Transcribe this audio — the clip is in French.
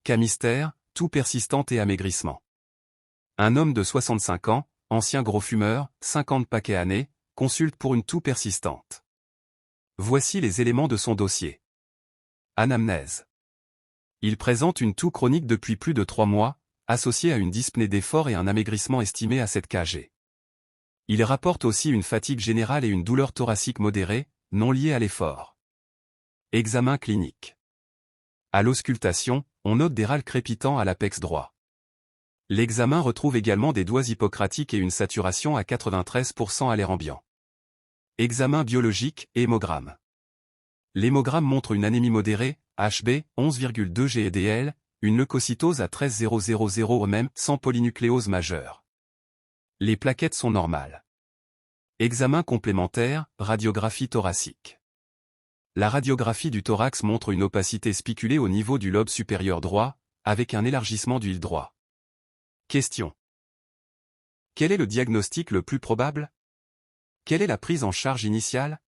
Cas mystère, toux persistante et amaigrissement. Un homme de 65 ans, ancien gros fumeur, 50 paquets années, consulte pour une toux persistante. Voici les éléments de son dossier. Anamnèse. Il présente une toux chronique depuis plus de 3 mois, associée à une dyspnée d'effort et un amaigrissement estimé à 7 kg. Il rapporte aussi une fatigue générale et une douleur thoracique modérée, non liée à l'effort. Examen clinique. À l'auscultation, on note des râles crépitants à l'apex droit. L'examen retrouve également des doigts hippocratiques et une saturation à 93% à l'air ambiant. Examen biologique, hémogramme. L'hémogramme montre une anémie modérée, HB, 11,2 GEDL, une leucocytose à 13,000 même, sans polynucléose majeure. Les plaquettes sont normales. Examen complémentaire, radiographie thoracique. La radiographie du thorax montre une opacité spiculée au niveau du lobe supérieur droit, avec un élargissement du droit. Question. Quel est le diagnostic le plus probable? Quelle est la prise en charge initiale?